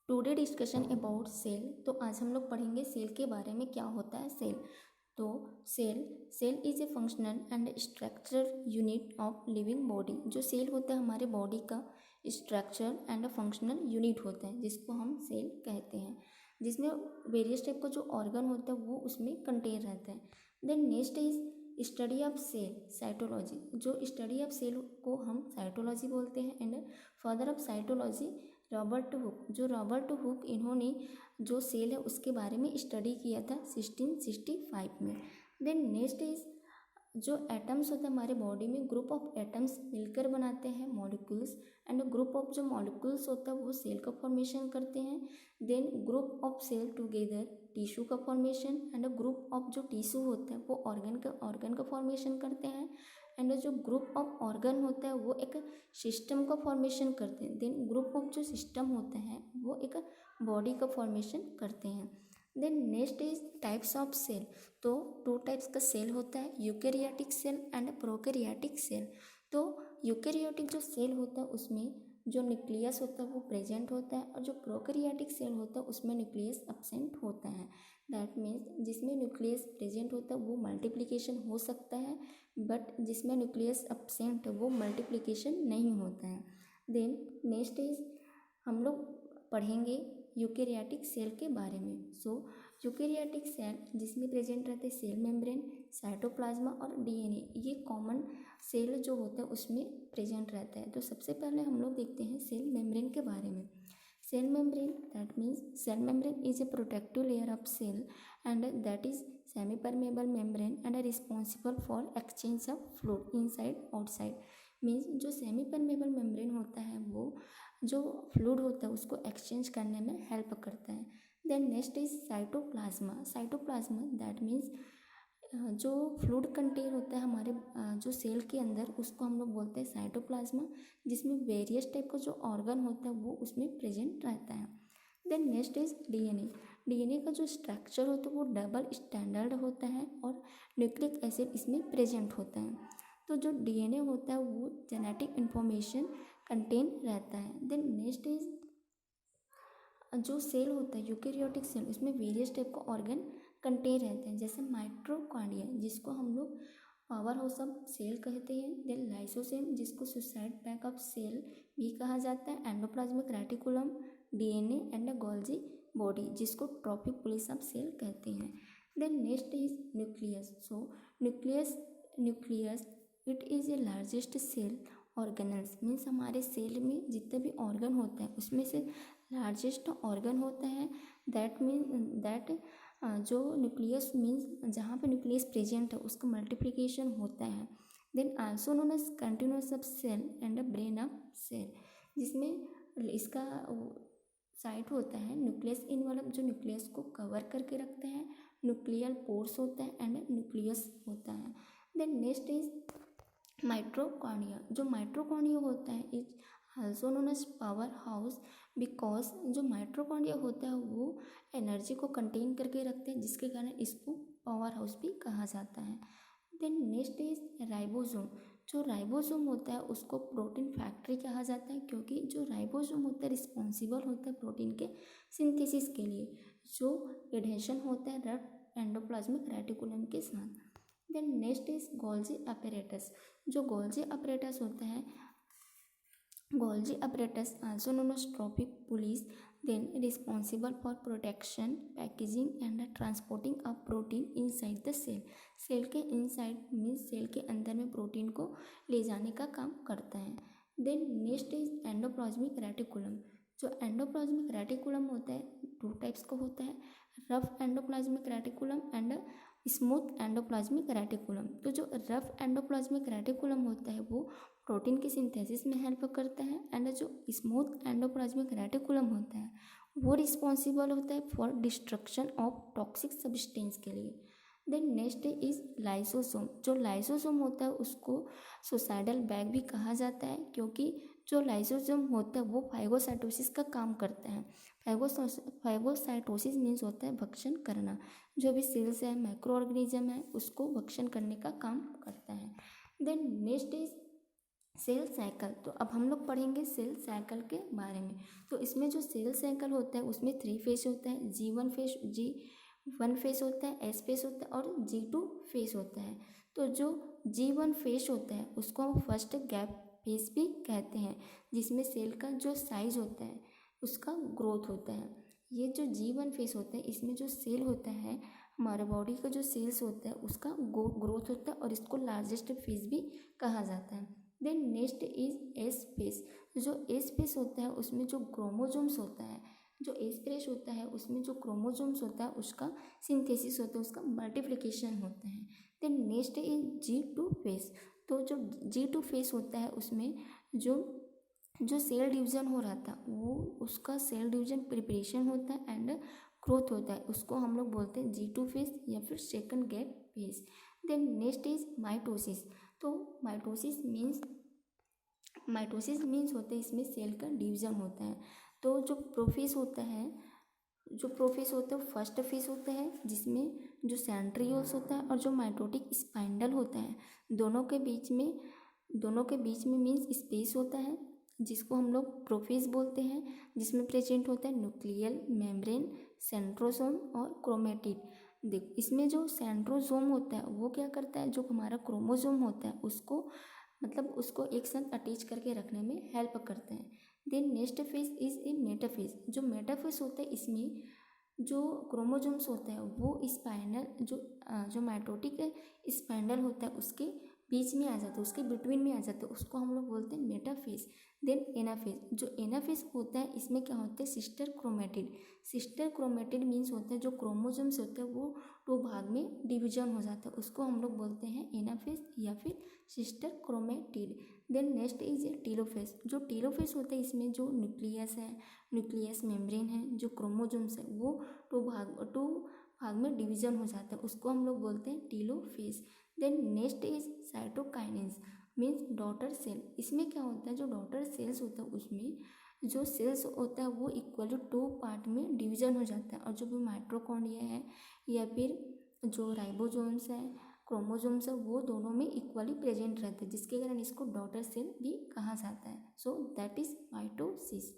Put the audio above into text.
Today discussion about cell. तो आज हम लोग पढ़ेंगे सेल के बारे में, क्या होता है सेल। तो cell is a functional and structure unit of living body. जो सेल होता है हमारे बॉडी का स्ट्रक्चर एंड फंक्शनल यूनिट होता है, जिसको हम सेल कहते हैं, जिसमें वेरियस टाइप का जो ऑर्गन होता है वो उसमें कंटेन रहता है। Then next is study of cell, cytology. जो स्टडी ऑफ सेल को हम साइटोलॉजी बोलते हैं। And further of cytology Robert Hooke, जो रॉबर्ट हुक इन्होंने जो सेल है उसके बारे में स्टडी किया था 1665 में। देन नेक्स्ट इज जो एटम्स होते हैं हमारे बॉडी में, ग्रुप ऑफ एटम्स मिलकर बनाते हैं मॉलिक्यूल्स। एंड ग्रुप ऑफ जो मॉलिक्यूल्स होता है वो सेल का फॉर्मेशन करते हैं। Then group of cell together tissue का फॉर्मेशन। एंड ग्रुप ऑफ जो टिश्यू होता है वो ऑर्गन का फॉर्मेशन करते हैं। एंड जो ग्रुप ऑफ ऑर्गन होता है वो एक सिस्टम का फॉर्मेशन करते हैं। देन ग्रुप ऑफ जो सिस्टम होते हैं वो एक बॉडी का फॉर्मेशन करते हैं। Then next is types of cell. तो 2 टाइप्स का सेल होता है, eukaryotic cell and prokaryotic cell. तो यूकेरियोटिक जो सेल होता है उसमें जो न्यूक्लियस होता है वो प्रेजेंट होता है, और जो प्रोकैरियोटिक सेल होता है उसमें न्यूक्लियस एब्सेंट होता है। दैट मीन्स जिसमें न्यूक्लियस प्रेजेंट होता है वो मल्टीप्लिकेशन हो सकता है, बट जिसमें न्यूक्लियस एब्सेंट है वो मल्टीप्लिकेशन नहीं होता है। देन नेक्स्ट इज हम लोग पढ़ेंगे यूकेरियोटिक सेल के बारे में। सो यूकेरियोटिक सेल जिसमें प्रेजेंट रहते हैं सेल मेम्ब्रेन, साइटोप्लाज्मा और डीएनए, ये कॉमन सेल जो होता है उसमें प्रेजेंट रहता है। तो सबसे पहले हम लोग देखते हैं सेल मेम्ब्रेन के बारे में। Cell membrane, that means cell membrane is a protective layer of cell and that is semi permeable membrane and responsible for exchange of fluid inside outside. Means जो सेमी परमेबल मेम्ब्रेन होता है वो जो fluid होता है उसको exchange करने में हेल्प करता है। Then next is cytoplasm. Cytoplasm that means जो फ्लूइड कंटेन होता है हमारे जो सेल के अंदर, उसको हम लोग बोलते हैं साइटोप्लाज्मा, जिसमें वेरियस टाइप का जो ऑर्गन होता है वो उसमें प्रेजेंट रहता है। Then next is DNA. DNA का जो स्ट्रक्चर होता है वो डबल स्टैंडर्ड होता है और न्यूक्लिक एसिड इसमें प्रेजेंट होता है। तो जो डीएनए होता है वो जेनेटिक इंफॉर्मेशन कंटेन रहता है। देन नेक्स्ट इज जो सेल होता है यूकेरियोटिक सेल, उसमें वेरियस टाइप का ऑर्गन कंटेन रहते हैं, जैसे माइटोकॉन्ड्रिया जिसको हम लोग पावर हाउस ऑफ सेल कहते हैं। देन लाइसोसोम जिसको सुसाइड बैग ऑफ सेल भी कहा जाता है। Endoplasmic reticulum, DNA and Golgi body जिसको ट्रॉफिक पुलिस ऑफ सेल कहते हैं। Then next is nucleus. So nucleus it is a largest cell organelles. Means हमारे सेल में जितने भी ऑर्गन होते हैं उसमें से लार्जेस्ट ऑर्गन होता है। दैट मीन दैट जो न्यूक्लियस मीन्स जहाँ पे न्यूक्लियस प्रेजेंट है उसका मल्टीप्लिकेशन होता है। Then also known as continuous of cell and brain of cell, जिसमें इसका साइट होता है न्यूक्लियस इनवॉल्व, जो न्यूक्लियस को कवर करके रखते हैं। न्यूक्लियर पोर्स होता है एंड न्यूक्लियस होता है। Then next is mitochondria. जो माइटोकॉन्ड्रिया होता है is also known as power house, because जो माइटोकॉन्ड्रिया होता है वो एनर्जी को कंटेन करके रखते हैं, जिसके कारण इसको पावर हाउस भी कहा जाता है। Then next is ribosome. जो राइबोसोम होता है उसको प्रोटीन फैक्ट्री कहा जाता है, क्योंकि जो राइबोसोम होता है रिस्पॉन्सिबल होता है प्रोटीन के सिंथेसिस के लिए, जो एडहेशन होता है रेड एंडोप्लाज्मिक रेटिकुलम के साथ। Then next is Golgi apparatus. जो गोल्जी अपैरेटस होता है, Golgi apparatus also known as trophic police, then responsible for protection, packaging and transporting of protein inside the cell. Cell के inside means cell के अंदर में protein को ले जाने का काम करता है। Then next is endoplasmic reticulum. जो एंडोप्लाज्मिक रेटिकुलम होता है 2 टाइप्स का होता है, rough endoplasmic reticulum and smooth endoplasmic reticulum. तो जो रफ एंडोप्लाज्मिक रेटिकुलम होता है वो प्रोटीन की सिंथेसिस में हेल्प करता है, एंड जो स्मूथ एंडोप्लाज्मिक रेटिकुलम होता है वो रिस्पॉन्सिबल होता है for destruction of toxic substance के लिए। Then next is lysosome. जो लाइसोसोम होता है उसको सुसाइडल बैग भी कहा जाता है, क्योंकि जो लाइसोसोम होता है वो फाइगोसाइटोसिस का काम करता है। फाइगोसाइटोसिस मीन्स होता है भक्षण करना, जो भी सेल्स है माइक्रो ऑर्गेनिज्म है उसको भक्षण करने का काम करता है। Then next is cell cycle, तो अब हम लोग पढ़ेंगे सेल साइकिल के बारे में। तो इसमें जो सेल साइकिल होता है उसमें 3 फेज होता है, G1 फेज होता है, S फेज होता है और G2 फेज होता है। तो जो G1 फेज होता है उसको हम फर्स्ट गैप फेज भी कहते हैं, जिसमें सेल का जो साइज होता है उसका ग्रोथ होता है। ये जो G1 फेज होता है इसमें जो सेल होता है, हमारे बॉडी का जो सेल्स होता है उसका ग्रोथ होता है और इसको लार्जेस्ट फेज भी कहा जाता है। Then next is S phase. जो एस फेज होता है उसमें जो क्रोमोजोम्स होता है, जो एस फेज होता है उसमें जो क्रोमोजोम्स होता है उसका सिंथेसिस होता है, उसका मल्टीप्लिकेशन होता है। Then next is G2 phase. तो जो G2 फेज होता है उसमें जो जो सेल डिवीजन हो रहा था वो उसका सेल डिवीजन प्रिपरेशन होता है एंड ग्रोथ होता है, उसको हम लोग बोलते हैं G2 फेज या फिर second gap phase. Then next is mitosis. तो माइटोसिस मीन्स होता है इसमें सेल का डिवीजन होता है। तो जो प्रोफेस होता है फर्स्ट फेज होता है, जिसमें जो सेंट्रियोल्स होता है और जो माइटोटिक स्पाइंडल होता है दोनों के बीच में मीन्स स्पेस होता है, जिसको हम लोग प्रोफेज बोलते हैं, जिसमें प्रेजेंट होता है न्यूक्लियल मेम्ब्रेन, सेंट्रोसोम और क्रोमेटिड। देख इसमें जो सेंट्रोसोम होता है वो क्या करता है, जो हमारा क्रोमोसोम होता है उसको एक साथ अटैच करके रखने में हेल्प करते हैं। Then next phase is a metaphase. जो मेटाफेज होता है इसमें जो क्रोमोसोम्स होता है वो स्पाइनल जो माइटोटिक स्पाइंडल होता है उसके बीच में आ जाता है, उसके बिटवीन में आ जाता है, उसको हम लोग बोलते हैं मेटाफेज। Then anaphase. जो एनाफेज होता है इसमें क्या होता है सिस्टर क्रोमेटिड मीन्स होता है जो क्रोमोसोम्स होते हैं वो 2 भाग में डिवीजन हो जाता है, उसको हम लोग बोलते हैं एनाफेज या फिर sister chromatid. Then next is a telophase. जो टीलोफेज होता है इसमें जो न्यूक्लियस मेम्ब्रेन है, जो क्रोमोसोम्स है वो 2 भाग में डिवीजन हो जाता है, उसको हम लोग बोलते हैं telophase. Then next is cytokinesis means daughter cell. इसमें क्या होता है जो डॉटर सेल्स होता है उसमें जो सेल्स होता है वो इक्वली 2 पार्ट में डिवीजन हो जाता है, और जो भी माइटोकॉन्ड्रिया है या फिर जो राइबोसोम्स है क्रोमोसोम्स है वो दोनों में इक्वली प्रेजेंट रहते हैं, जिसके कारण इसको डॉटर सेल भी कहा जाता है। So that is mitosis.